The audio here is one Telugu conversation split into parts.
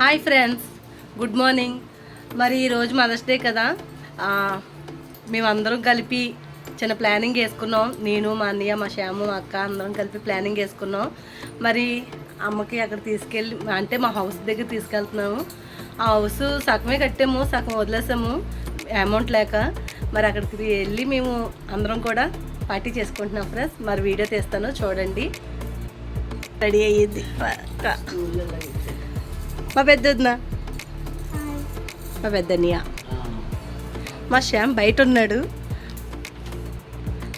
Hi friends, good morning. మరి ఈరోజు మదర్స్ డే కదా, మేమందరం కలిపి చిన్న ప్లానింగ్ వేసుకున్నాం. నేను, మా అన్నయ్య, మా శ్యాము, మా అక్క అందరం కలిపి ప్లానింగ్ వేసుకున్నాం. మరి అమ్మకి అక్కడ తీసుకెళ్ళి అంటే మా హౌస్ దగ్గర తీసుకెళ్తున్నాము. ఆ హౌస్ సగమే కట్టాము, సగం వదిలేసాము అమౌంట్ లేక. మరి అక్కడికి వెళ్ళి మేము అందరం కూడా పార్టీ చేసుకుంటున్నాం ఫ్రెండ్స్. మరి వీడియో తీస్తాను చూడండి. రెడీ అయ్యింది మా పెద్దన్నా, మా పెద్దన్నయ్య, మా శ్యామ్ బయట ఉన్నాడు.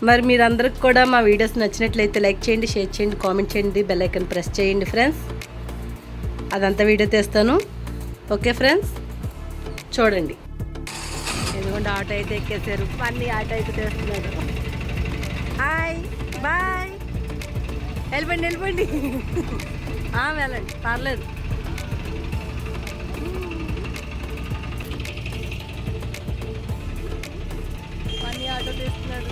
మరి మీరందరికి కూడా మా వీడియోస్ నచ్చినట్లయితే లైక్ చేయండి, షేర్ చేయండి, కామెంట్ చేయండి, బెల్ ఐకాన్ ప్రెస్ చేయండి ఫ్రెండ్స్. అదంతా వీడియో తీస్తాను. ఓకే ఫ్రెండ్స్, చూడండి. ఎందుకంటే ఆటో అయితే ఎక్కేసారు, అన్నీ ఆటో అయితే తెస్తున్నాడు. హాయ్ బాయ్, వెళ్ళిపోండి వెళ్ళిపోండి, వెళ్ళండి పర్లేదు. అన్నీ ఆటో తెస్తున్నాడు.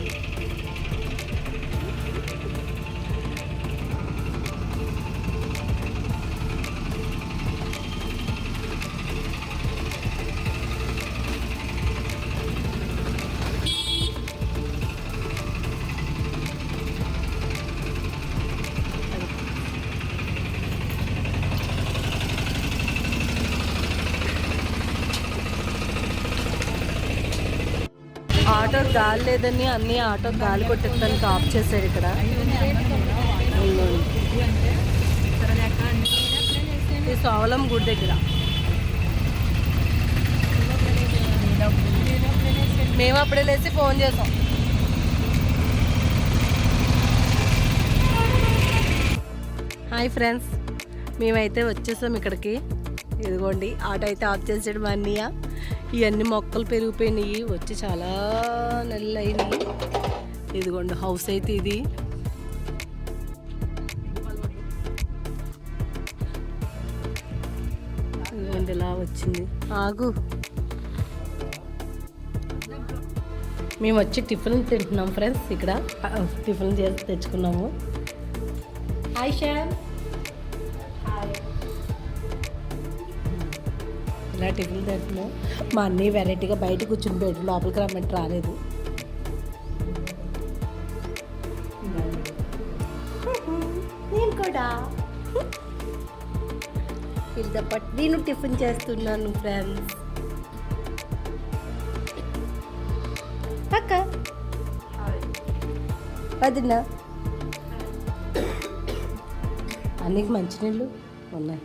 ఆటో గాలి లేదని అన్నీ ఆటో గాలి కొట్టేస్తానికి ఆఫ్ చేశాడు ఇక్కడ. ఈ సోవలం గుడి దగ్గర మేము అప్పుడే లేచి ఫోన్ చేసాం. హాయ్ ఫ్రెండ్స్, మేమైతే వచ్చేసాం ఇక్కడికి. ఇదిగోండి ఆటో అయితే ఆఫ్ చేసాడు మా అన్నయ్య. ఇవన్నీ మొక్కలు పెరిగిపోయినాయి, వచ్చి చాలా నెలలు అయినాయి. ఇదిగోండి హౌస్ అయితే ఇది. ఇదిగోండి ఇలా వచ్చింది. ఆగు, మేము వచ్చి టిఫిన్ తింటున్నాం ఫ్రెండ్స్. ఇక్కడ టిఫిన్ చేసి తెచ్చుకున్నాము. హాయ్ శ్యామ్, ఇలా టిఫిన్ తింటున్నాం. మా అన్నీ వెరైటీగా బయట కూర్చుని పోయాడు, లోపలికి రమ్మంటే రాలేదు. నేను కూడా వీళ్ళతో పాటు నేను టిఫిన్ చేస్తున్నాను ఫ్రెండ్స్. పక్క వదినా, అన్నికి మంచినీళ్ళు ఉన్నాయి.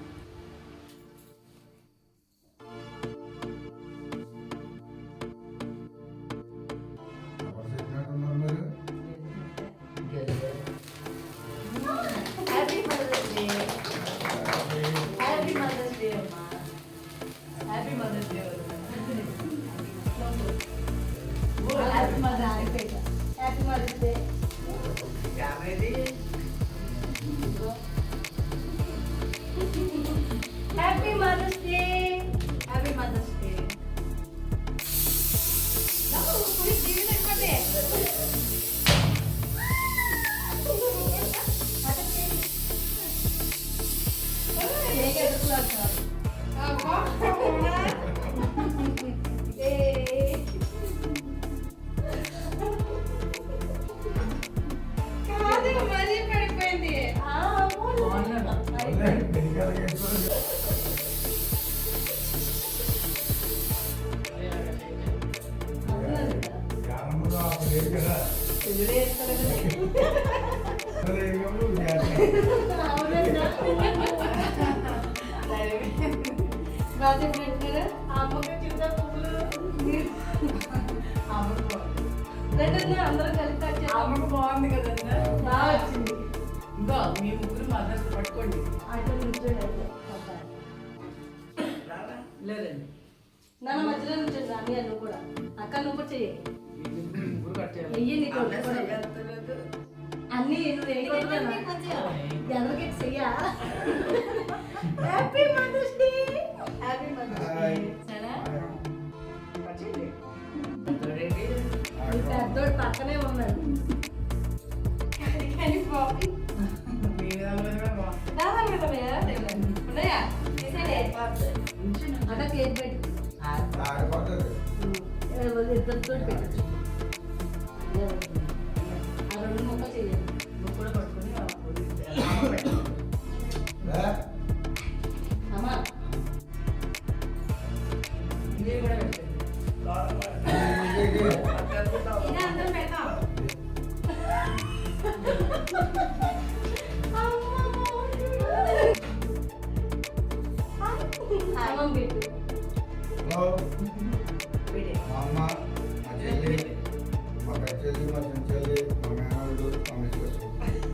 Happy Mother's Day! Happy Mother's Day! No, please give it a credit. అందరూ కలిపి అమ్మకు బాగుంది కదన్నా, బాగా వచ్చింది. ఇంకో మీ ముగ్గురు మదర్స్ పట్టుకోండి. లేదండి నాన్న మధ్యలో నుంచండి. అన్నీ నువ్వు కూడా అక్క నువ్వు కూడా చెయ్యి. అన్నీ ఎవరికి చెయ్యా. Happy mothers Day, happy mothers Day. పెద్దోడు పక్కనే ఉన్నాడు. ఉన్నాయా ఇద్దరితో పెట్టచ్చు. ఆ 2 ముక్కలు చేయాలి. ముక్కలు పట్టుకొని అమ్మా ఇది కూడా పెట్టండి. హలో మా అమ్మ, మా చెల్లి, మా పెద్దచెల్లి, మా చిన్నచెల్లి, మా మేనల్లుడు, మా మిస్సెస్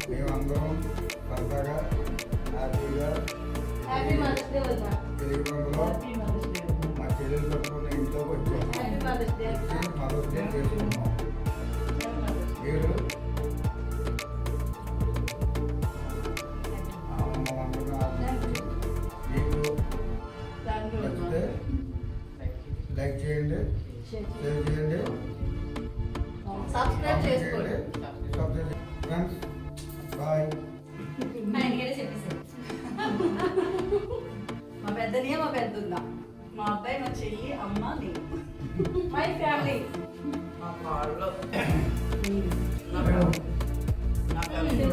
మేమందరం సరదాగా హ్యాపీగా హ్యాపీ మదర్స్ డే వదినా. తెలుగు బంధులో మా చెల్లెలు పట్టుకున్న ఇంట్లోకి వచ్చాము. Happy mothers day. Mother's day చేసుకున్నాం. మీరు మీకు నచ్చితే లైక్ చేయండి, షేర్ చేయండి, సబ్స్క్రైబ్ చేసుకోండి. Friends bye. మా పెద్దనే మా పెద్ద మా అబ్బాయి మా చెల్లి అమ్మ నేను మై ఫ్యామిలీ మా వాళ్ళు నా ఫ్యామిలీ.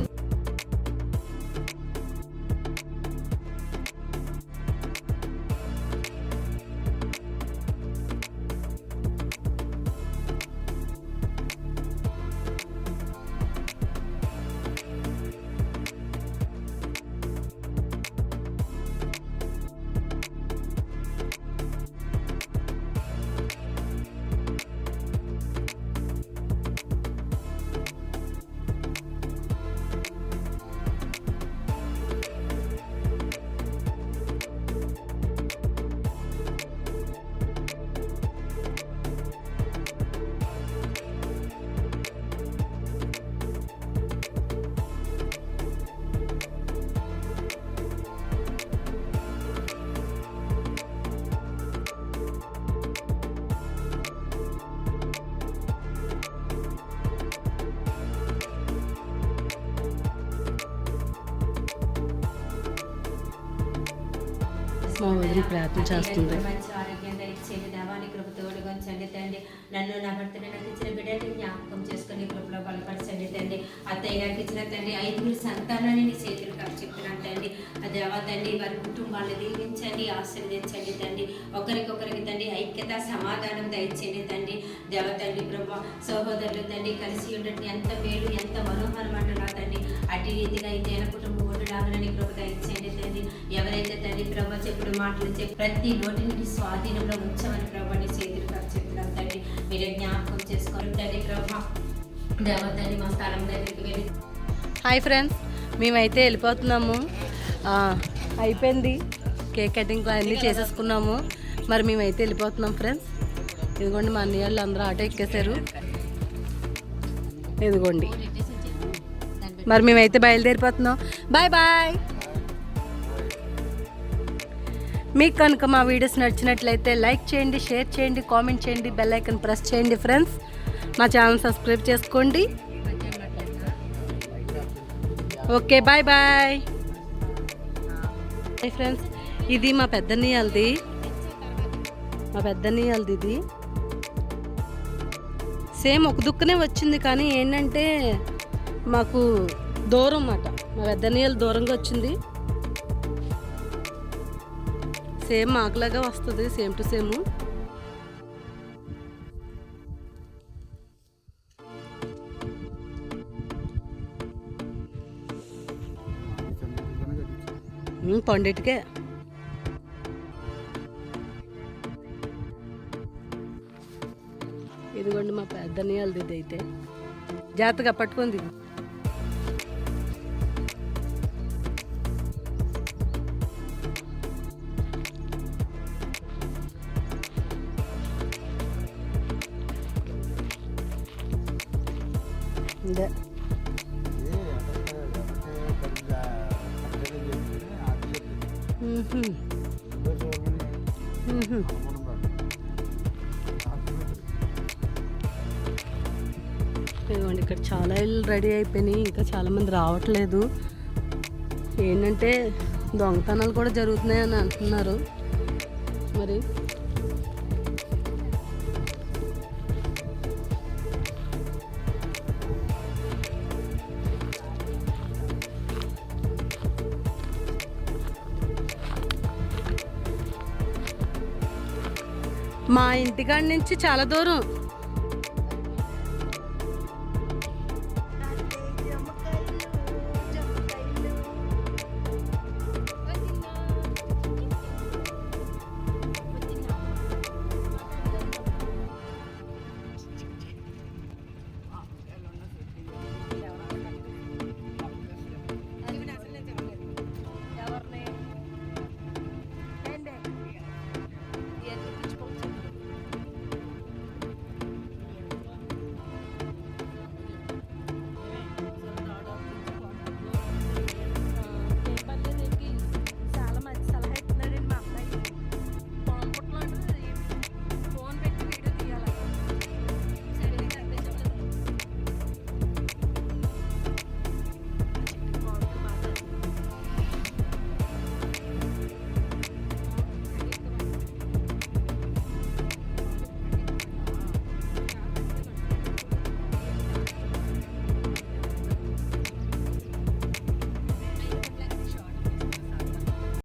మా వదిలి ప్రార్థన చేస్తుంది. మంచి ఆరోగ్యం దయచేయండి దేవాని కృప తోడుగొంచండి తండ్రి. నన్ను నా భర్తను నాకు ఇచ్చిన బిడ్డని జ్ఞాపకం చేసుకొని కృపలో బలపరచండి తండ్రి. అత్తయ్య గారికి ఇచ్చిన తండ్రి 5 సంతానాన్ని నీ చేతులు చెప్తున్నాను తండ్రి. దేవా తండ్రి వారి కుటుంబాన్ని దీవించండి, ఆశీర్వదించండి తండ్రి. ఒకరికొకరికి తండ్రి ఐక్యత సమాధానం దయచేయండి తండ్రి. దేవ తండ్రి ప్రభా సహోదరులు తండ్రి కలిసి ఉండటం ఎంత మేలు ఎంత మనోహరం అంటున్నా తండ్రి. అటు రీతిగా అయితే కుటుంబం ఉండడాలని కృప దయచేయండి తండ్రి. ఎవరైతే తండ్రి ప్రభా చెప్పుడు మాటలు చెప్పి ప్రతి నోటిని స్వాధీనంలో ఉంచమని ప్రభా నీ చేతులు చెప్తున్నాం తండ్రి. మీరే జ్ఞాపకం చేసుకోండి తండ్రి ప్రభా. దేవ తండ్రి మా స్థలం దగ్గరికి వెళ్ళి హాయ్ ఫ్రెండ్స్, మేమైతే వెళ్ళిపోతున్నాము. అయిపోయింది కేక్ కటింగ్ అన్నీ చేసేసుకున్నాము. మరి మేమైతే వెళ్ళిపోతున్నాం ఫ్రెండ్స్. ఇదిగోండి మా అన్నయ్య వాళ్ళు అందరూ ఆటో ఎక్కేశారు. ఇదిగోండి మరి మేమైతే బయలుదేరిపోతున్నాం. Bye bye. మీకు కనుక మా వీడియోస్ నచ్చినట్లయితే లైక్ చేయండి, షేర్ చేయండి, కామెంట్ చేయండి, బెల్ ఐకాన్ ప్రెస్ చేయండి ఫ్రెండ్స్. మా ఛానల్ సబ్స్క్రైబ్ చేసుకోండి. Okay bye bye. Hi friends, ఇది మా పెద్దన్నయ్యది. ఇది సేమ్ ఒక దుక్కునే వచ్చింది, కానీ ఏంటంటే మాకు దూరం అన్నమాట. మా పెద్దన్నయ్యలు దూరంగా వచ్చింది. సేమ్ మాకులాగా వస్తుంది, సేమ్ టు సేమ్. పండిటికే ఇదిగోండి మా పెద్దన్నయ్యది. ఇది అయితే జాగ్రత్తగా పట్టుకుంది. ఇదే ఇదిగోండి ఇక్కడ చాలా ఇల్లు రెడీ అయిపోయినాయి. ఇంకా చాలామంది రావట్లేదు. ఏంటంటే దొంగతనాలు కూడా జరుగుతున్నాయి అని అంటున్నారు. మరి మా ఇంటికాడ నుంచి చాలా దూరం.